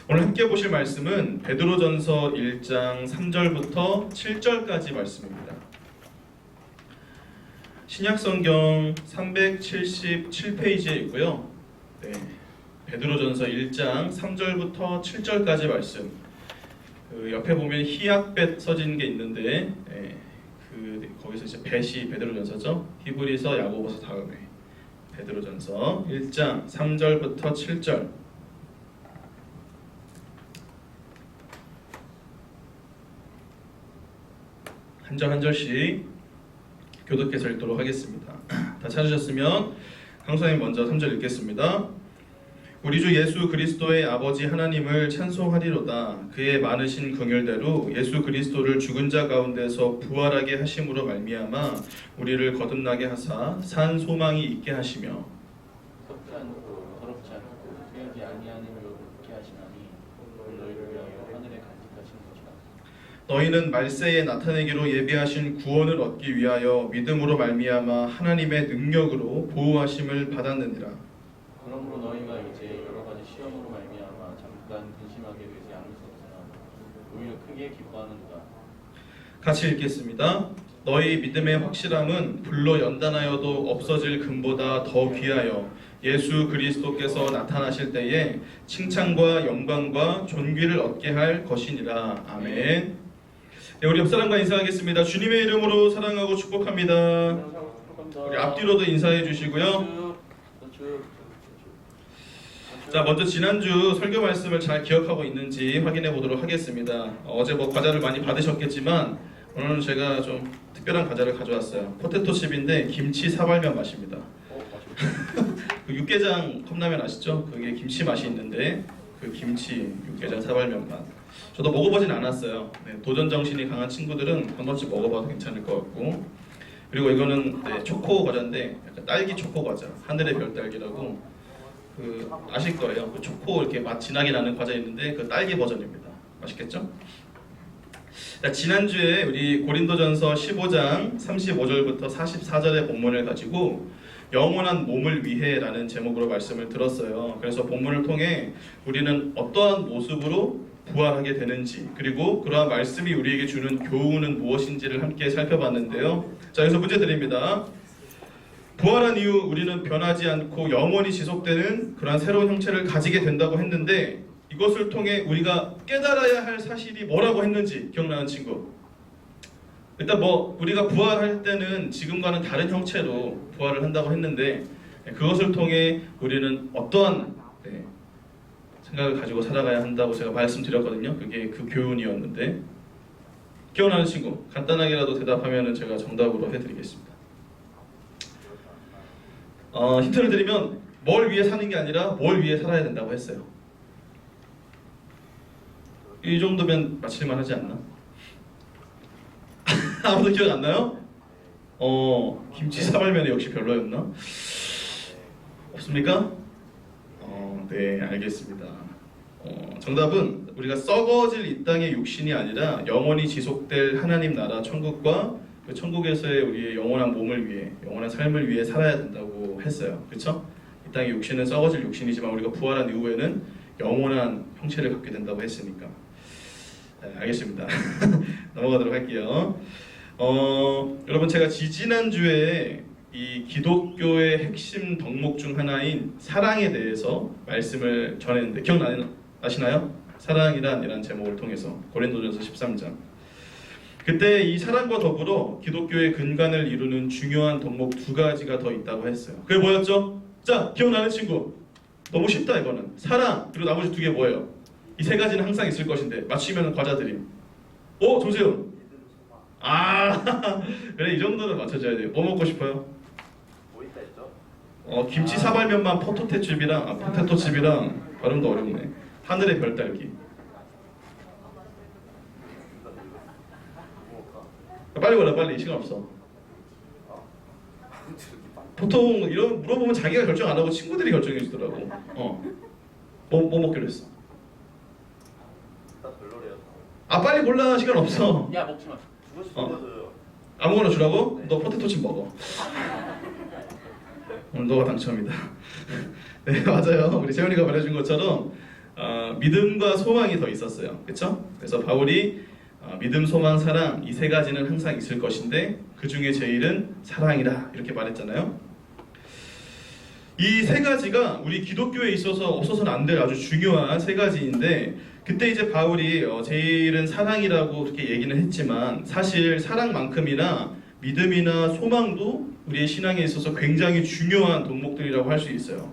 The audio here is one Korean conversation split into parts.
오늘 함께 보실 말씀은 베드로전서 1장 3절부터 7절까지 말씀입니다. 신약성경 377페이지에 있고요. 네, 베드로전서 1장 3절부터 7절까지 말씀. 그 옆에 보면 희약벳 써진 게 있는데, 거기서 이제 벳이 베드로전서죠. 히브리서, 야고보서 다음에 베드로전서 1장 3절부터 7절. 한 절 한 절씩 교독해서 읽도록 하겠습니다. 다 찾으셨으면 강사님 먼저 3절 읽겠습니다. 우리 주 예수 그리스도의 아버지 하나님을 찬송하리로다. 그의 많으신 긍휼대로 예수 그리스도를 죽은 자 가운데서 부활하게 하심으로 말미암아 우리를 거듭나게 하사 산 소망이 있게 하시며 썩지 않고 더럽지 않고 죄하지 아니하는 율법을 붙게 하시나니 너희를 위하여 하늘에 간직하신 것이라. 너희는 말세에 나타내기로 예비하신 구원을 얻기 위하여 믿음으로 말미암아 하나님의 능력으로 보호하심을 받았느니라. 그러므로 너희가 이제 여러 가지 시험으로 말미암아 잠깐 근심하게 되지 않을 수 없으나 오히려 크게 기뻐하는도다. 같이 읽겠습니다. 너희 믿음의 확실함은 불로 연단하여도 없어질 금보다 더 귀하여 예수 그리스도께서 나타나실 때에 칭찬과 영광과 존귀를 얻게 할 것이니라. 아멘. 네, 우리 옆사람과 인사하겠습니다. 주님의 이름으로 사랑하고 축복합니다. 우리 앞뒤로도 인사해 주시고요. 자, 먼저 지난주 설교 말씀을 잘 기억하고 있는지 확인해 보도록 하겠습니다. 어제 과자를 많이 받으셨겠지만 오늘은 제가 좀 특별한 과자를 가져왔어요. 포테토 칩인데 김치 사발면 맛입니다. 그 육개장 컵라면 아시죠? 그게 김치 맛이 있는데 그 김치 육개장 사발면 맛. 저도 먹어보진 않았어요. 네, 도전 정신이 강한 친구들은 한 번씩 먹어봐도 괜찮을 것 같고. 그리고 이거는 초코 과자인데 약간 딸기 초코 과자, 하늘의 별 딸기라고. 그 아실 거예요. 그 초코 이렇게 맛 진하게 나는 과자 있는데 그 딸기 버전입니다. 맛있겠죠? 자, 지난주에 우리 고린도전서 15장 35절부터 44절의 본문을 가지고 영원한 몸을 위해라는 제목으로 말씀을 들었어요. 그래서 본문을 통해 우리는 어떠한 모습으로 부활하게 되는지, 그리고 그러한 말씀이 우리에게 주는 교훈은 무엇인지를 함께 살펴봤는데요. 자, 여기서 문제 드립니다. 부활한 이후 우리는 변하지 않고 영원히 지속되는 그러한 새로운 형체를 가지게 된다고 했는데, 이것을 통해 우리가 깨달아야 할 사실이 뭐라고 했는지 기억나는 친구? 일단 우리가 부활할 때는 지금과는 다른 형체로 부활을 한다고 했는데, 그것을 통해 우리는 어떠한 생각을 가지고 살아가야 한다고 제가 말씀드렸거든요. 그게 그 교훈이었는데, 기억나는 친구 간단하게라도 대답하면 제가 정답으로 해드리겠습니다. 힌트를 드리면 뭘 위해 사는 게 아니라 뭘 위해 살아야 된다고 했어요. 이 정도면 맞힐만 하지 않나? 아무도 기억 안 나요? 김치 사발면이 역시 별로였나? 없습니까? 네, 알겠습니다. 정답은 우리가 썩어질 이 땅의 육신이 아니라 영원히 지속될 하나님 나라 천국과 그 천국에서의 우리의 영원한 몸을 위해, 영원한 삶을 위해 살아야 된다고 했어요. 그렇죠? 이 땅의 육신은 썩어질 육신이지만 우리가 부활한 이후에는 영원한 형체를 갖게 된다고 했으니까. 네, 알겠습니다. 넘어가도록 할게요. 여러분, 제가 지지난주에 이 기독교의 핵심 덕목 중 하나인 사랑에 대해서 말씀을 전했는데 기억나시나요? 사랑이란 제목을 통해서 고린도전서 13장. 그때 이 사랑과 더불어 기독교의 근간을 이루는 중요한 덕목 두 가지가 더 있다고 했어요. 그게 뭐였죠? 자, 기억나는 친구. 너무 쉽다 이거는. 사랑, 그리고 나머지 두 개 뭐예요? 이 세 가지는 항상 있을 것인데 맞추면 과자 드림. 조세훈. 그래, 이 정도는 맞춰줘야 돼요. 뭐 먹고 싶어요? 뭐 있다 했죠? 김치 사발면만 포테토칩이랑 발음도 어렵네. 하늘의 별 딸기. 빨리 골라, 빨리. 시간 없어. 보통 이런 물어보면 자기가 결정 안 하고 친구들이 결정해 주더라고. 뭐 먹기로 했어? 빨리 골라. 시간 없어. 야, 먹지 마. 아무거나 주라고? 너 포테토칩 먹어. 오늘 너가 당첨이다. 네, 맞아요. 우리 세훈이가 말해준 것처럼 믿음과 소망이 더 있었어요. 그렇죠? 그래서 바울이 믿음, 소망, 사랑 이 세 가지는 항상 있을 것인데 그 중에 제일은 사랑이다 이렇게 말했잖아요. 이 세 가지가 우리 기독교에 있어서 없어서는 안 될 아주 중요한 세 가지인데 그때 이제 바울이 제일은 사랑이라고 그렇게 얘기는 했지만 사실 사랑만큼이나 믿음이나 소망도 우리의 신앙에 있어서 굉장히 중요한 덕목들이라고 할 수 있어요.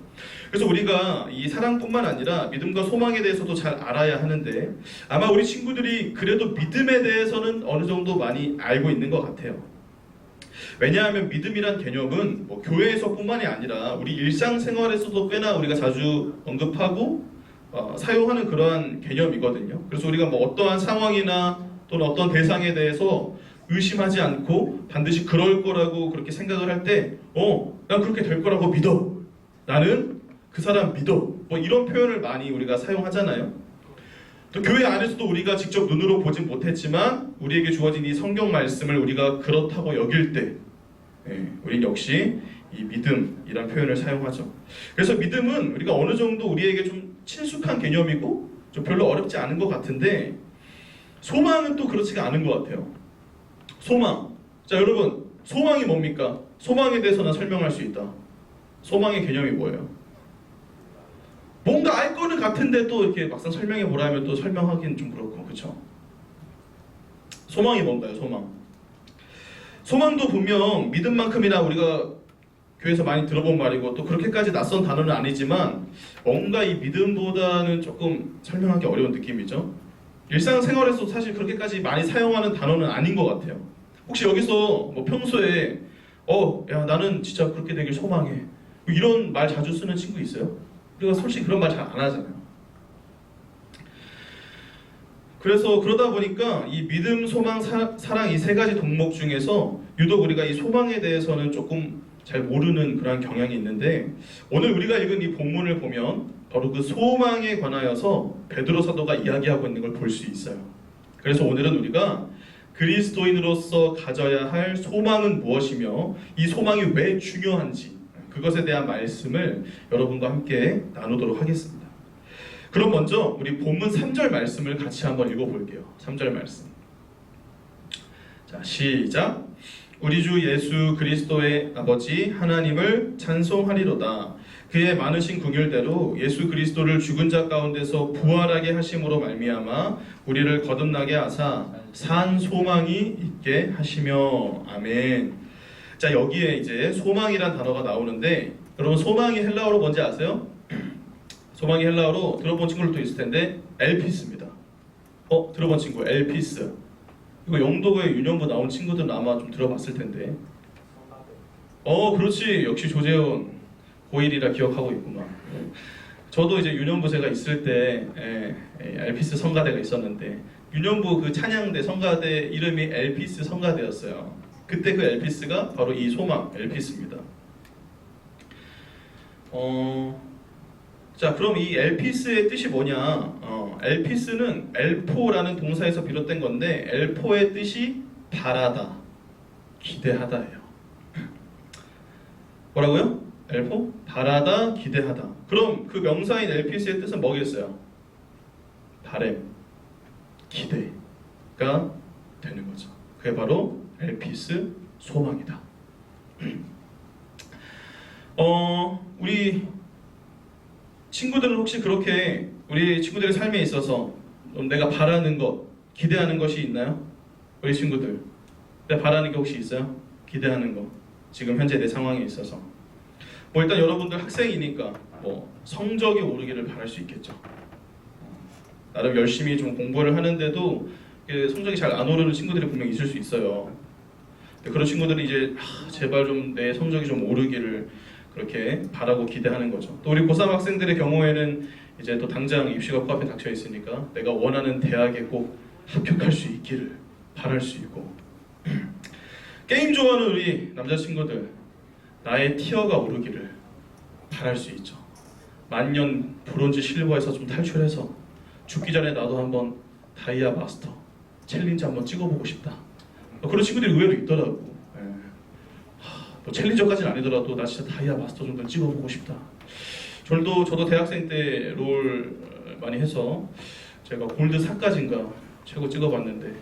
그래서 우리가 이 사랑뿐만 아니라 믿음과 소망에 대해서도 잘 알아야 하는데 아마 우리 친구들이 그래도 믿음에 대해서는 어느 정도 많이 알고 있는 것 같아요. 왜냐하면 믿음이란 개념은 뭐 교회에서뿐만이 아니라 우리 일상생활에서도 꽤나 우리가 자주 언급하고 사용하는 그러한 개념이거든요. 그래서 우리가 뭐 어떠한 상황이나 또는 어떤 대상에 대해서 의심하지 않고 반드시 그럴 거라고 그렇게 생각을 할 때 난 그렇게 될 거라고 믿어. 나는 그 사람 믿어. 뭐 이런 표현을 많이 우리가 사용하잖아요. 또 교회 안에서도 우리가 직접 눈으로 보진 못했지만 우리에게 주어진 이 성경 말씀을 우리가 그렇다고 여길 때 우린 역시 이 믿음이란 표현을 사용하죠. 그래서 믿음은 우리가 어느 정도 우리에게 좀 친숙한 개념이고 좀 별로 어렵지 않은 것 같은데 소망은 또 그렇지가 않은 것 같아요. 소망. 자 여러분 소망이 뭡니까? 소망에 대해서 난 설명할 수 있다. 소망의 개념이 뭐예요? 뭔가 알 거는 같은데 또 이렇게 막상 설명해 보라 하면 또 설명하기는 좀 그렇고 그렇죠? 소망이 뭔가요? 소망도 분명 믿음만큼이나 우리가 교회에서 많이 들어본 말이고 또 그렇게까지 낯선 단어는 아니지만 뭔가 이 믿음보다는 조금 설명하기 어려운 느낌이죠. 일상생활에서 사실 그렇게까지 많이 사용하는 단어는 아닌 것 같아요. 혹시 여기서 뭐 평소에 야 나는 진짜 그렇게 되길 소망해 이런 말 자주 쓰는 친구 있어요? 우리가 솔직히 그런 말 잘 안 하잖아요. 그래서 그러다 보니까 이 믿음, 소망, 사랑 이 세 가지 덕목 중에서 유독 우리가 이 소망에 대해서는 조금 잘 모르는 그런 경향이 있는데 오늘 우리가 읽은 이 본문을 보면 바로 그 소망에 관하여서 베드로 사도가 이야기하고 있는 걸 볼 수 있어요. 그래서 오늘은 우리가 그리스도인으로서 가져야 할 소망은 무엇이며 이 소망이 왜 중요한지 그것에 대한 말씀을 여러분과 함께 나누도록 하겠습니다. 그럼 먼저 우리 본문 3절 말씀을 같이 한번 읽어볼게요. 3절 말씀. 자, 시작. 우리 주 예수 그리스도의 아버지 하나님을 찬송하리로다. 그의 많으신 긍휼대로 예수 그리스도를 죽은 자 가운데서 부활하게 하심으로 말미암아 우리를 거듭나게 하사 산 소망이 있게 하시며 아멘. 자 여기에 이제 소망이란 단어가 나오는데 여러분 소망이 헬라어로 뭔지 아세요? 소망이 헬라어로 들어본 친구들도 있을 텐데 엘피스입니다. 들어본 친구 엘피스. 이거 영도고의 윤영부 나온 친구들은 아마 좀 들어봤을 텐데. 그렇지. 역시 조재훈 고1이라 기억하고 있구만. 저도 이제 윤영부세가 있을 때 엘피스 성가대가 있었는데 윤영부 그 찬양대 성가대 이름이 엘피스 성가대였어요. 그때 그 엘피스가 바로 이 소망 엘피스입니다. 자 그럼 이 엘피스의 뜻이 뭐냐? 엘피스는 엘포라는 동사에서 비롯된 건데 엘포의 뜻이 바라다, 기대하다예요. 뭐라고요? 엘포? 바라다, 기대하다. 그럼 그 명사인 엘피스의 뜻은 뭐겠어요? 바램, 기대가 되는 거죠. 그게 바로 엘피스 소망이다. 우리 친구들은 혹시 그렇게 우리 친구들의 삶에 있어서 내가 바라는 것, 기대하는 것이 있나요? 우리 친구들 내가 바라는 게 혹시 있어요? 기대하는 거 지금 현재 내 상황에 있어서 뭐 일단 여러분들 학생이니까 뭐 성적이 오르기를 바랄 수 있겠죠. 나름 열심히 좀 공부를 하는데도 성적이 잘 안 오르는 친구들이 분명 있을 수 있어요. 그런 친구들은 이제 제발 좀 내 성적이 좀 오르기를 그렇게 바라고 기대하는 거죠. 또 우리 고3 학생들의 경우에는 이제 또 당장 입시가 코앞에 닥쳐 있으니까 내가 원하는 대학에 꼭 합격할 수 있기를 바랄 수 있고 게임 좋아하는 우리 남자친구들 나의 티어가 오르기를 바랄 수 있죠. 만년 브론즈 실버에서 좀 탈출해서 죽기 전에 나도 한번 다이아 마스터 챌린지 한번 찍어보고 싶다. 그런 친구들이 의외로 있더라고. 뭐 챌린저까지는 아니더라도 나 진짜 다이아 마스터 정도는 찍어보고 싶다. 저도 대학생 때 롤 많이 해서 제가 골드 4까지인가 최고 찍어봤는데,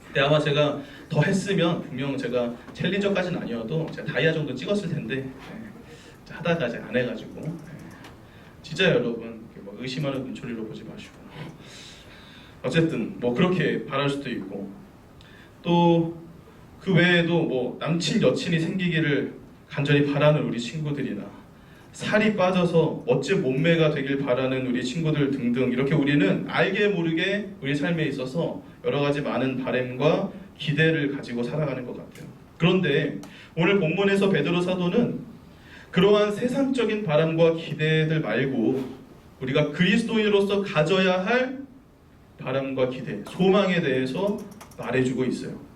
근데 아마 제가 더 했으면 분명 제가 챌린저까지는 아니어도 제가 다이아 정도 찍었을 텐데, 하다가 이제 안 해가지고. 진짜 여러분 뭐 의심하는 눈초리로 보지 마시고, 어쨌든 뭐 그렇게 바랄 수도 있고, 또 그 외에도 뭐 남친 여친이 생기기를 간절히 바라는 우리 친구들이나, 살이 빠져서 멋진 몸매가 되길 바라는 우리 친구들 등등, 이렇게 우리는 알게 모르게 우리 삶에 있어서 여러 가지 많은 바람과 기대를 가지고 살아가는 것 같아요. 그런데 오늘 본문에서 베드로 사도는 그러한 세상적인 바람과 기대들 말고 우리가 그리스도인으로서 가져야 할 바람과 기대, 소망에 대해서 말해주고 있어요.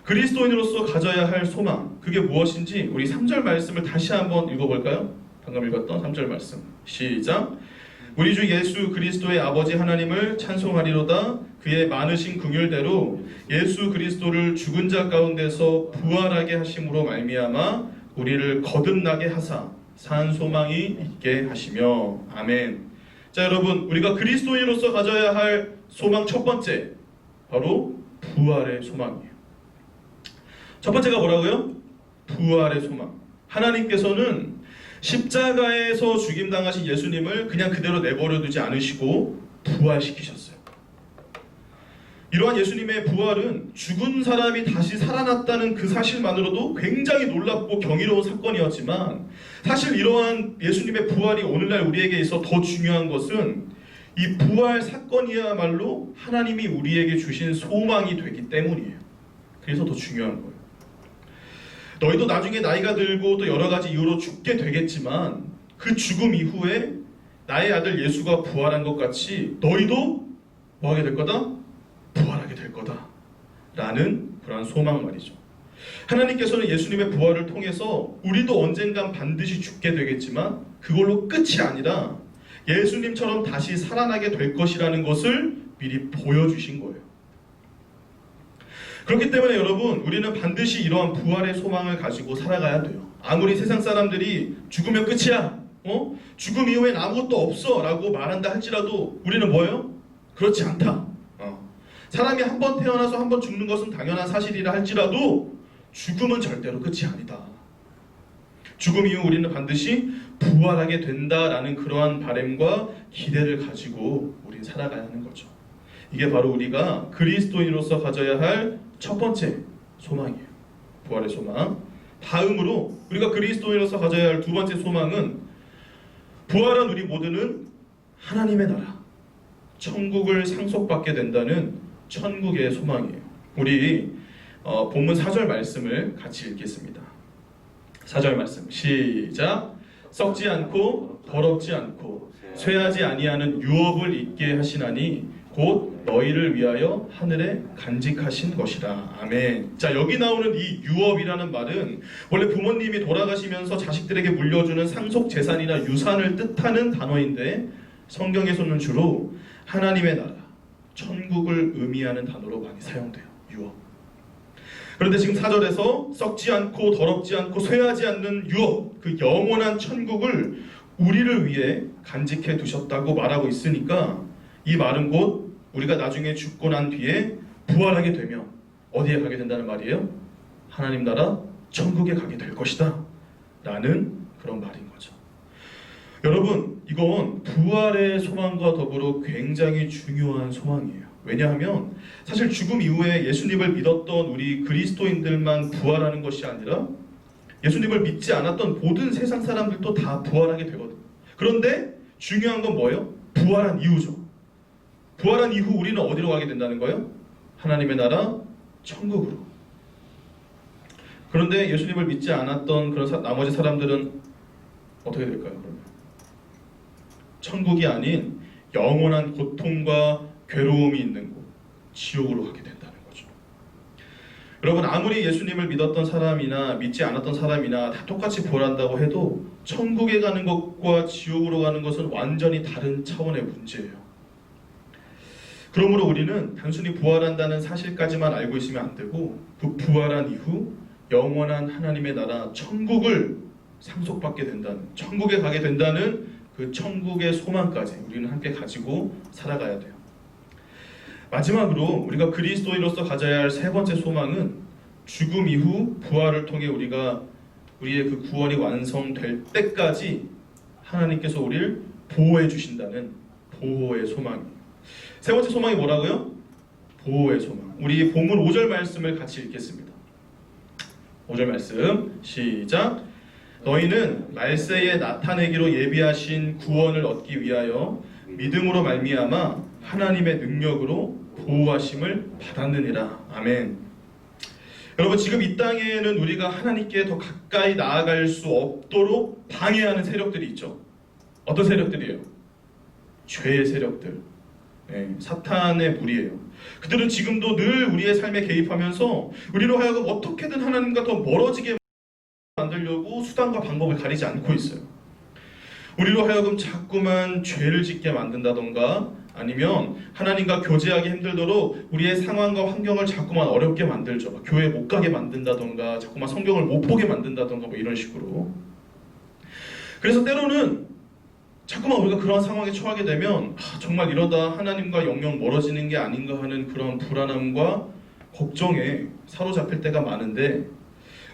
그리스도인으로서 가져야 할 소망, 그게 무엇인지 우리 3절 말씀을 다시 한번 읽어볼까요? 방금 읽었던 3절 말씀, 시작. 우리 주 예수 그리스도의 아버지 하나님을 찬송하리로다. 그의 많으신 긍휼대로 예수 그리스도를 죽은 자 가운데서 부활하게 하심으로 말미암아 우리를 거듭나게 하사 산 소망이 있게 하시며. 아멘. 자, 여러분, 우리가 그리스도인으로서 가져야 할 소망 첫 번째, 바로 부활의 소망이에요. 첫 번째가 뭐라고요? 부활의 소망. 하나님께서는 십자가에서 죽임당하신 예수님을 그냥 그대로 내버려 두지 않으시고 부활시키셨어요. 이러한 예수님의 부활은 죽은 사람이 다시 살아났다는 그 사실만으로도 굉장히 놀랍고 경이로운 사건이었지만, 사실 이러한 예수님의 부활이 오늘날 우리에게 있어 더 중요한 것은 이 부활 사건이야말로 하나님이 우리에게 주신 소망이 되기 때문이에요. 그래서 더 중요한 거예요. 너희도 나중에 나이가 들고 또 여러 가지 이유로 죽게 되겠지만, 그 죽음 이후에 나의 아들 예수가 부활한 것 같이 너희도 뭐하게 될 거다? 부활하게 될 거다 라는 그러한 소망 말이죠. 하나님께서는 예수님의 부활을 통해서 우리도 언젠간 반드시 죽게 되겠지만 그걸로 끝이 아니라 예수님처럼 다시 살아나게 될 것이라는 것을 미리 보여주신 거예요. 그렇기 때문에 여러분, 우리는 반드시 이러한 부활의 소망을 가지고 살아가야 돼요. 아무리 세상 사람들이 죽으면 끝이야, 죽음 이후엔 아무것도 없어 라고 말한다 할지라도 우리는 뭐예요? 그렇지 않다. 사람이 한 번 태어나서 한 번 죽는 것은 당연한 사실이라 할지라도 죽음은 절대로 끝이 아니다. 죽음 이후 우리는 반드시 부활하게 된다라는 그러한 바람과 기대를 가지고 우리는 살아가야 하는 거죠. 이게 바로 우리가 그리스도인으로서 가져야 할 첫 번째 소망이에요. 부활의 소망. 다음으로 우리가 그리스도인으로서 가져야 할 두 번째 소망은, 부활한 우리 모두는 하나님의 나라, 천국을 상속받게 된다는 천국의 소망이에요. 우리 본문 4절 말씀을 같이 읽겠습니다. 4절 말씀 시작. 썩지 않고 더럽지 않고 쇠하지 아니하는 유업을 있게 하시나니 곧 너희를 위하여 하늘에 간직하신 것이라. 아멘. 자, 여기 나오는 이 유업이라는 말은 원래 부모님이 돌아가시면서 자식들에게 물려주는 상속 재산이나 유산을 뜻하는 단어인데, 성경에서는 주로 하나님의 나라, 천국을 의미하는 단어로 많이 사용돼요. 유업. 그런데 지금 4절에서 썩지 않고 더럽지 않고 쇠하지 않는 유업, 그 영원한 천국을 우리를 위해 간직해 두셨다고 말하고 있으니까, 이 말은 곧 우리가 나중에 죽고 난 뒤에 부활하게 되면 어디에 가게 된다는 말이에요? 하나님 나라 천국에 가게 될 것이다 라는 그런 말인 거죠. 여러분, 이건 부활의 소망과 더불어 굉장히 중요한 소망이에요. 왜냐하면 사실 죽음 이후에 예수님을 믿었던 우리 그리스도인들만 부활하는 것이 아니라 예수님을 믿지 않았던 모든 세상 사람들도 다 부활하게 되거든요. 그런데 중요한 건 뭐예요? 부활한 이후죠. 부활한 이후 우리는 어디로 가게 된다는 거예요? 하나님의 나라 천국으로. 그런데 예수님을 믿지 않았던 그런 나머지 사람들은 어떻게 될까요? 그러면 천국이 아닌 영원한 고통과 괴로움이 있는 곳, 지옥으로 가게 된다는 거죠. 여러분, 아무리 예수님을 믿었던 사람이나 믿지 않았던 사람이나 다 똑같이 부활한다고 해도 천국에 가는 것과 지옥으로 가는 것은 완전히 다른 차원의 문제예요. 그러므로 우리는 단순히 부활한다는 사실까지만 알고 있으면 안 되고, 그 부활한 이후 영원한 하나님의 나라 천국을 상속받게 된다는, 천국에 가게 된다는 그 천국의 소망까지 우리는 함께 가지고 살아가야 돼요. 마지막으로 우리가 그리스도인으로서 가져야 할 세 번째 소망은 죽음 이후 부활을 통해 우리의 그 구원이 완성될 때까지 하나님께서 우리를 보호해 주신다는 보호의 소망입니다. 세 번째 소망이 뭐라고요? 보호의 소망. 우리 본문 5절 말씀을 같이 읽겠습니다. 5절 말씀 시작. 너희는 말세에 나타내기로 예비하신 구원을 얻기 위하여 믿음으로 말미암아 하나님의 능력으로 보호하심을 받았느니라. 아멘. 여러분, 지금 이 땅에는 우리가 하나님께 더 가까이 나아갈 수 없도록 방해하는 세력들이 있죠. 어떤 세력들이에요? 죄의 세력들, 사탄의 무리예요. 그들은 지금도 늘 우리의 삶에 개입하면서 우리로 하여금 어떻게든 하나님과 더 멀어지게 만들려고 수단과 방법을 가리지 않고 있어요. 우리로 하여금 자꾸만 죄를 짓게 만든다던가, 아니면 하나님과 교제하기 힘들도록 우리의 상황과 환경을 자꾸만 어렵게 만들죠. 교회 못 가게 만든다던가, 자꾸만 성경을 못 보게 만든다던가, 뭐 이런 식으로. 그래서 때로는 자꾸만 우리가 그런 상황에 처하게 되면 정말 이러다 하나님과 영영 멀어지는 게 아닌가 하는 그런 불안함과 걱정에 사로잡힐 때가 많은데,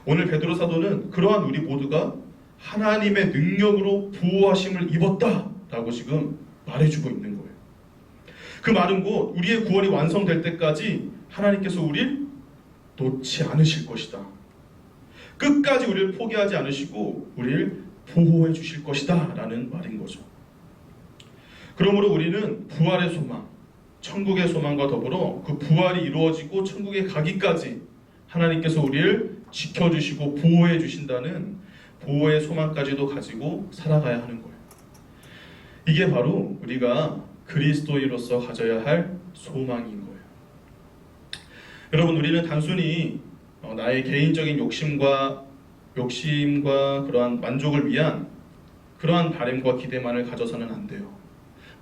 오늘 베드로 사도는 그러한 우리 모두가 하나님의 능력으로 보호하심을 입었다라고 지금 말해주고 있는 거예요. 그 말은 곧 우리의 구원이 완성될 때까지 하나님께서 우리를 놓지 않으실 것이다. 끝까지 우리를 포기하지 않으시고 우리를 보호해 주실 것이다 라는 말인 거죠. 그러므로 우리는 부활의 소망, 천국의 소망과 더불어 그 부활이 이루어지고 천국에 가기까지 하나님께서 우리를 지켜주시고 보호해 주신다는 보호의 소망까지도 가지고 살아가야 하는 거예요. 이게 바로 우리가 그리스도인으로서 가져야 할 소망인 거예요. 여러분, 우리는 단순히 나의 개인적인 욕심과 그러한 만족을 위한 그러한 바람과 기대만을 가져서는 안 돼요.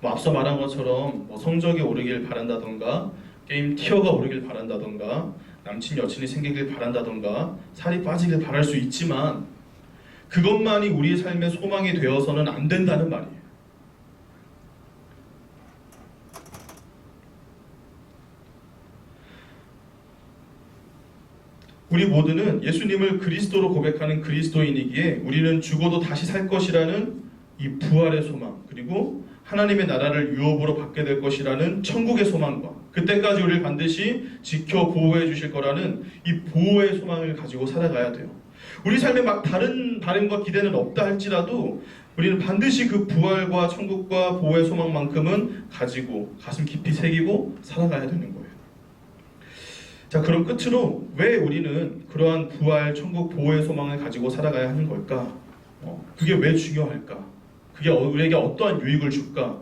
앞서 말한 것처럼 성적이 오르길 바란다던가, 게임 티어가 오르길 바란다던가, 남친 여친이 생기길 바란다던가, 살이 빠지길 바랄 수 있지만 그것만이 우리의 삶의 소망이 되어서는 안 된다는 말이에요. 우리 모두는 예수님을 그리스도로 고백하는 그리스도인이기에 우리는 죽어도 다시 살 것이라는 이 부활의 소망, 그리고 하나님의 나라를 유업으로 받게 될 것이라는 천국의 소망과 그때까지 우리를 반드시 지켜 보호해 주실 거라는 이 보호의 소망을 가지고 살아가야 돼요. 우리 삶에 막 다른 바람과 기대는 없다 할지라도 우리는 반드시 그 부활과 천국과 보호의 소망만큼은 가지고 가슴 깊이 새기고 살아가야 되는 거예요. 자, 그럼 끝으로 왜 우리는 그러한 부활, 천국, 보호의 소망을 가지고 살아가야 하는 걸까? 그게 왜 중요할까? 그게 우리에게 어떠한 유익을 줄까?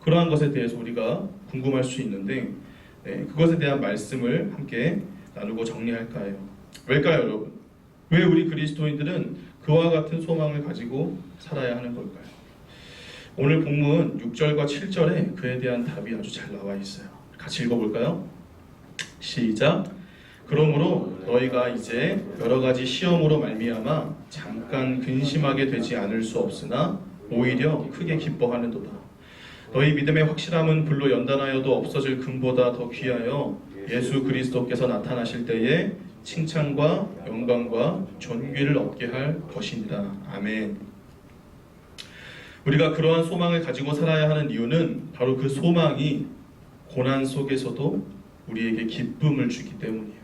그러한 것에 대해서 우리가 궁금할 수 있는데, 그것에 대한 말씀을 함께 나누고 정리할까 해요. 왜일까요, 여러분? 왜 우리 그리스도인들은 그와 같은 소망을 가지고 살아야 하는 걸까요? 오늘 본문 6절과 7절에 그에 대한 답이 아주 잘 나와 있어요. 같이 읽어볼까요? 시작. 그러므로 너희가 이제 여러 가지 시험으로 말미암아 잠깐 근심하게 되지 않을 수 없으나 오히려 크게 기뻐하는도다. 너희 믿음의 확실함은 불로 연단하여도 없어질 금보다 더 귀하여 예수 그리스도께서 나타나실 때에 칭찬과 영광과 존귀를 얻게 할 것이니라. 아멘. 우리가 그러한 소망을 가지고 살아야 하는 이유는 바로 그 소망이 고난 속에서도 우리에게 기쁨을 주기 때문이에요.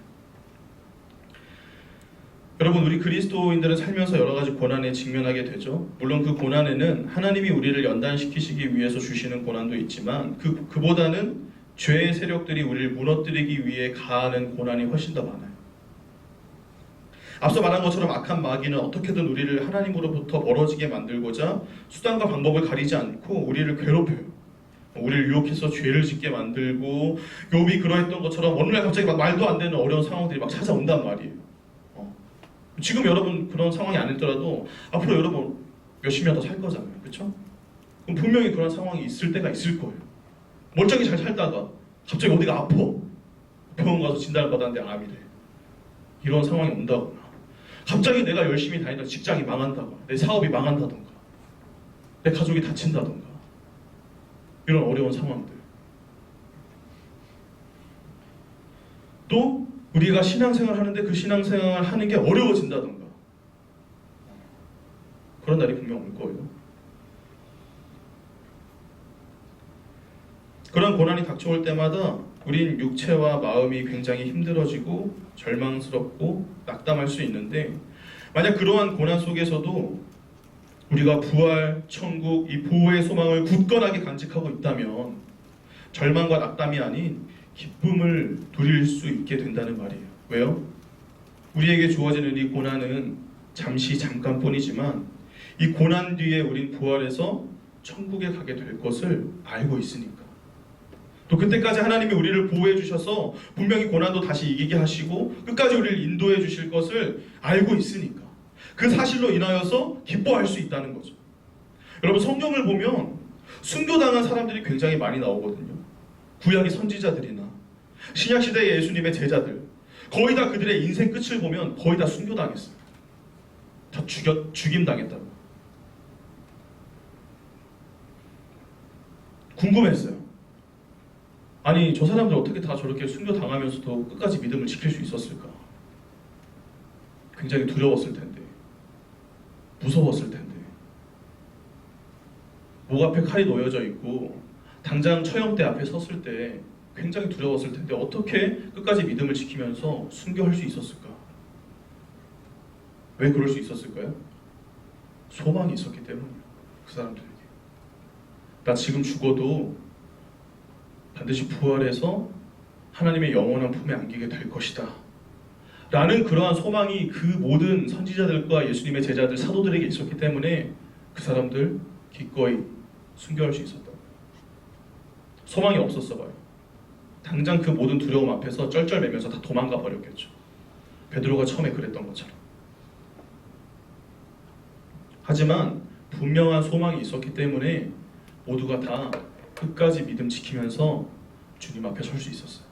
여러분, 우리 그리스도인들은 살면서 여러 가지 고난에 직면하게 되죠. 물론 그 고난에는 하나님이 우리를 연단시키시기 위해서 주시는 고난도 있지만 그보다는 죄의 세력들이 우리를 무너뜨리기 위해 가하는 고난이 훨씬 더 많아요. 앞서 말한 것처럼 악한 마귀는 어떻게든 우리를 하나님으로부터 멀어지게 만들고자 수단과 방법을 가리지 않고 우리를 괴롭혀요. 우리를 유혹해서 죄를 짓게 만들고, 욥이 그러했던 것처럼 어느 날 갑자기 막 말도 안 되는 어려운 상황들이 막 찾아온단 말이에요. 지금 여러분 그런 상황이 아니더라도 앞으로 여러분 몇십 년 더 살 거잖아요. 그렇죠? 그럼 분명히 그런 상황이 있을 때가 있을 거예요. 멀쩡히 잘 살다가 갑자기 어디가 아파. 병원 가서 진단을 받았는데 암이래. 이런 상황이 온다거나, 갑자기 내가 열심히 다니던 직장이 망한다거나, 내 사업이 망한다던가. 내 가족이 다친다던가 이런 어려운 상황들. 또 우리가 신앙생활 하는데 그 신앙생활 하는 게 어려워진다던가 그런 날이 분명 올 거예요. 그런 고난이 닥쳐올 때마다 우린 육체와 마음이 굉장히 힘들어지고 절망스럽고 낙담할 수 있는데, 만약 그러한 고난 속에서도 우리가 부활, 천국, 이 보호의 소망을 굳건하게 간직하고 있다면 절망과 낙담이 아닌 기쁨을 누릴 수 있게 된다는 말이에요. 왜요? 우리에게 주어지는 이 고난은 잠시 잠깐뿐이지만 이 고난 뒤에 우린 부활해서 천국에 가게 될 것을 알고 있으니까. 또 그때까지 하나님이 우리를 보호해 주셔서 분명히 고난도 다시 이기게 하시고 끝까지 우리를 인도해 주실 것을 알고 있으니까 그 사실로 인하여서 기뻐할 수 있다는 거죠. 여러분, 성경을 보면 순교당한 사람들이 굉장히 많이 나오거든요. 구약의 선지자들이나 신약시대의 예수님의 제자들, 거의 다 그들의 인생 끝을 보면 거의 다 순교당했어요. 다 죽임당했다고. 궁금했어요. 아니, 저 사람들 어떻게 다 저렇게 순교당하면서도 끝까지 믿음을 지킬 수 있었을까? 굉장히 두려웠을 텐데, 무서웠을 텐데, 목 앞에 칼이 놓여져 있고 당장 처형대 앞에 섰을 때 굉장히 두려웠을 텐데 어떻게 끝까지 믿음을 지키면서 순교할 수 있었을까? 왜 그럴 수 있었을까요? 소망이 있었기 때문이에요. 그 사람들에게 나 지금 죽어도 반드시 부활해서 하나님의 영원한 품에 안기게 될 것이다 라는 그러한 소망이 그 모든 선지자들과 예수님의 제자들, 사도들에게 있었기 때문에 그 사람들 기꺼이 순교할 수 있었다. 소망이 없었어 봐요. 당장 그 모든 두려움 앞에서 쩔쩔매면서 다 도망가 버렸겠죠. 베드로가 처음에 그랬던 것처럼. 하지만 분명한 소망이 있었기 때문에 모두가 다 끝까지 믿음 지키면서 주님 앞에 설 수 있었어요.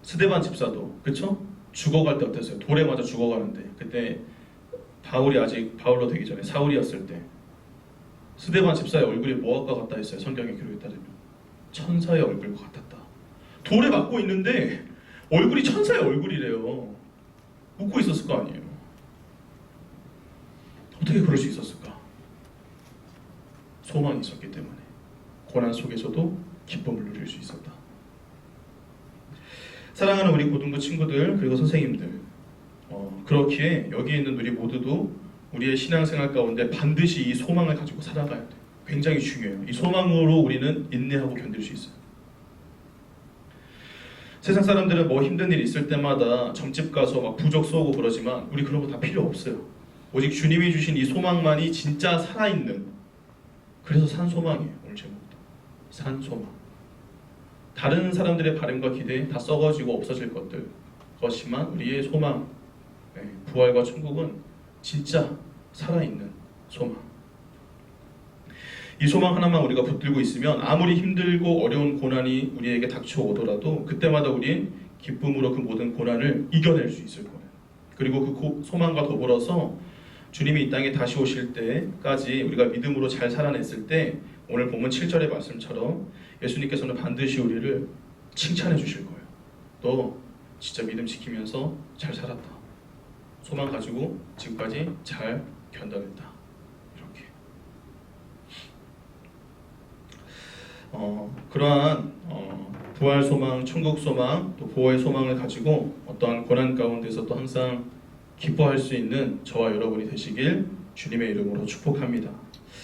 스데반 집사도 그쵸? 죽어갈 때 어땠어요? 돌에 맞아 죽어가는데, 그때 바울이 아직 바울로 되기 전에 사울이었을 때 스데반 집사의 얼굴이 뭐가 같다 했어요? 성경의 기록에 따르면 천사의 얼굴과 같았다. 돌에 맞고 있는데 얼굴이 천사의 얼굴이래요. 웃고 있었을 거 아니에요. 어떻게 그럴 수 있었을까? 소망이 있었기 때문에 고난 속에서도 기쁨을 누릴 수 있었다. 사랑하는 우리 고등부 친구들 그리고 선생님들, 그렇기에 여기 있는 우리 모두도 우리의 신앙생활 가운데 반드시 이 소망을 가지고 살아가야 돼요. 굉장히 중요해요. 이 소망으로 우리는 인내하고 견딜 수 있어요. 세상 사람들은 뭐 힘든 일 있을 때마다 점집 가서 막 부적 쏘고 그러지만 우리 그런 거 다 필요 없어요. 오직 주님이 주신 이 소망만이 진짜 살아있는, 그래서 산소망이에요. 오늘 제목도 산소망. 다른 사람들의 바램과 기대 다 썩어지고 없어질 것이지만 우리의 소망, 부활과 천국은 진짜 살아있는 소망. 이 소망 하나만 우리가 붙들고 있으면 아무리 힘들고 어려운 고난이 우리에게 닥쳐오더라도 그때마다 우린 기쁨으로 그 모든 고난을 이겨낼 수 있을 거예요. 그리고 그 소망과 더불어서 주님이 이 땅에 다시 오실 때까지 우리가 믿음으로 잘 살아냈을 때 오늘 본문 7절의 말씀처럼 예수님께서는 반드시 우리를 칭찬해 주실 거예요. 너 진짜 믿음 지키면서 잘 살았다. 소망 가지고 지금까지 잘 견뎌냈다. 이렇게. 그러한 부활 소망, 천국 소망, 또 보호의 소망을 가지고 어떠한 고난 가운데서 또 항상 기뻐할 수 있는 저와 여러분이 되시길 주님의 이름으로 축복합니다.